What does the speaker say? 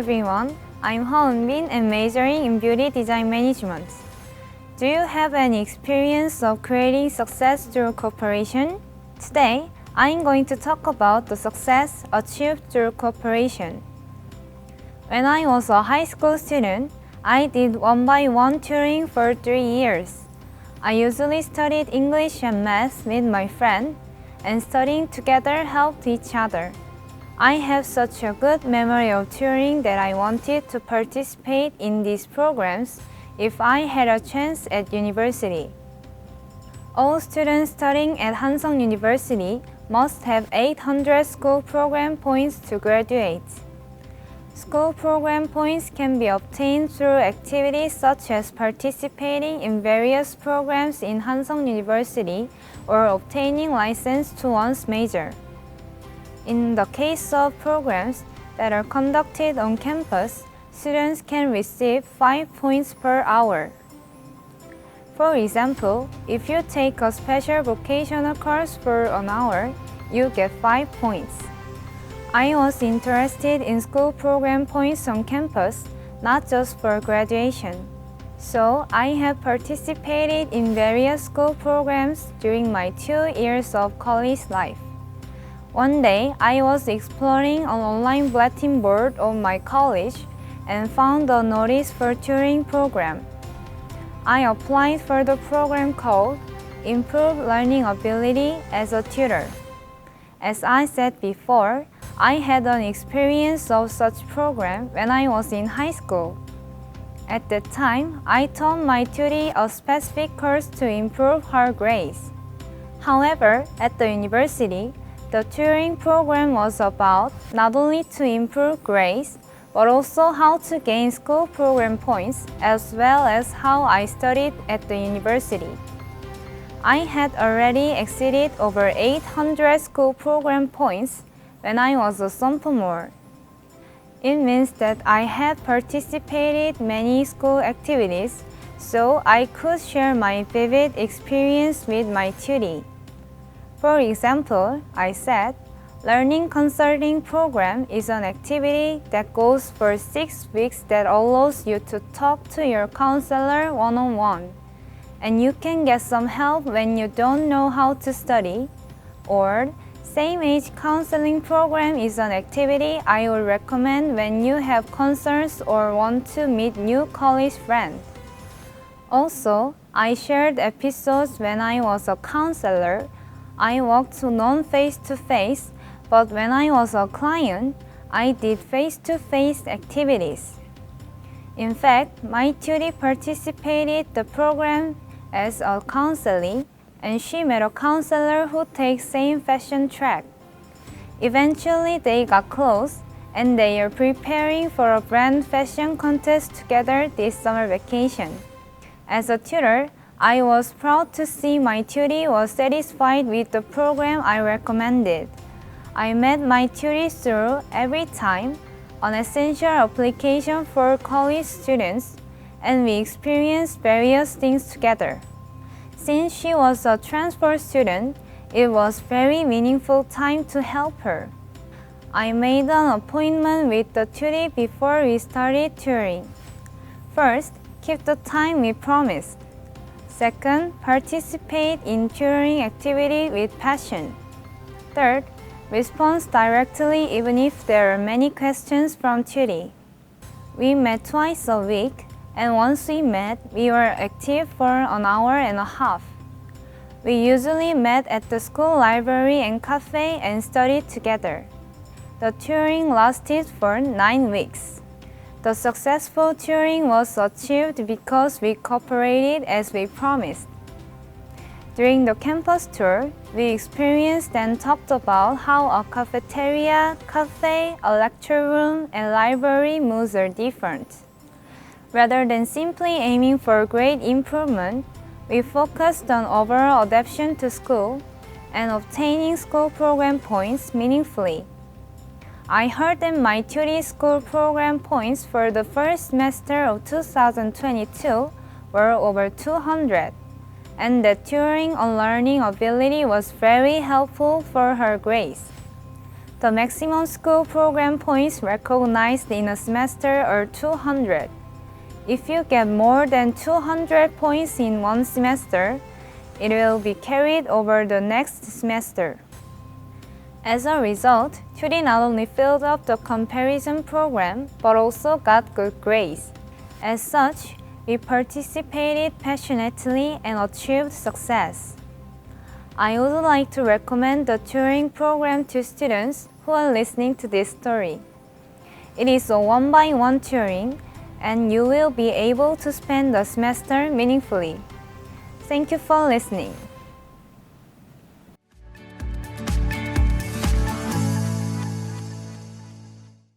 everyone, I'm Bin and majoring in Beauty Design Management. Do you have any experience of creating success through cooperation? Today, I'm going to talk about the success achieved through cooperation. When I was a high school student, I did one-by-one tutoring for 3 years. I usually studied English and math with my friend, and studying together helped each other. I have such a good memory of tutoring that I wanted to participate in these programs if I had a chance at university. All students studying at Hansong University must have 800 school program points to graduate. School program points can be obtained through activities such as participating in various programs in Hansong University or obtaining license to one's major. In the case of programs that are conducted on campus, students can receive 5 points per hour. For example, if you take a special vocational course for an hour, you get 5 points. I was interested in school program points on campus, not just for graduation. So I have participated in various school programs during my 2 years of college life. One day, I was exploring an online bulletin board of my college and found a notice for tutoring program. I applied for the program called Improve Learning Ability as a tutor. As I said before, I had an experience of such program when I was in high school. At that time, I taught my tutor a specific course to improve her grades. However, at the university, the tutoring program was about not only to improve grades, but also how to gain school program points as well as how I studied at the university. I had already exceeded over 800 school program points when I was a sophomore. It means that I had participated many school activities, so I could share my vivid experience with my tutor. For example, I said, Learning Consulting Program is an activity that goes for 6 weeks that allows you to talk to your counselor one-on-one, and you can get some help when you don't know how to study. Or, Same-age counseling program is an activity I would recommend when you have concerns or want to meet new college friends. Also, I shared episodes when I was a counselor. I walked to non-face-to-face, but when I was a client, I did face-to-face activities. In fact, my tutor participated the program as a counselee, and she met a counselor who takes same fashion track. Eventually, they got close, and they are preparing for a brand fashion contest together this summer vacation. As a tutor, I was proud to see my tutor was satisfied with the program I recommended. I met my tutor through every time, an essential application for college students, and we experienced various things together. Since she was a transfer student, it was very meaningful time to help her. I made an appointment with the tutor before we started tutoring. First, keep the time we promised. Second, participate in tutoring activity with passion. Third, respond directly even if there are many questions from tutor. We met twice a week, and once we met, we were active for an hour and a half. We usually met at the school library and cafe and studied together. The tutoring lasted for 9 weeks. The successful tutoring was achieved because we cooperated as we promised. During the campus tour, we experienced and talked about how a cafeteria, cafe, a lecture room, and library moves are different. Rather than simply aiming for grade improvement, we focused on overall adaptation to school and obtaining school program points meaningfully. I heard that my tutor school program points for the first semester of 2022 were over 200, and that tutoring on learning ability was very helpful for her grades. The maximum school program points recognized in a semester are 200. If you get more than 200 points in one semester, it will be carried over the next semester. As a result, Turing not only filled up the comparison program, but also got good grades. As such, we participated passionately and achieved success. I would like to recommend the Turing program to students who are listening to this story. It is a one-by-one Turing, and you will be able to spend the semester meaningfully. Thank you for listening.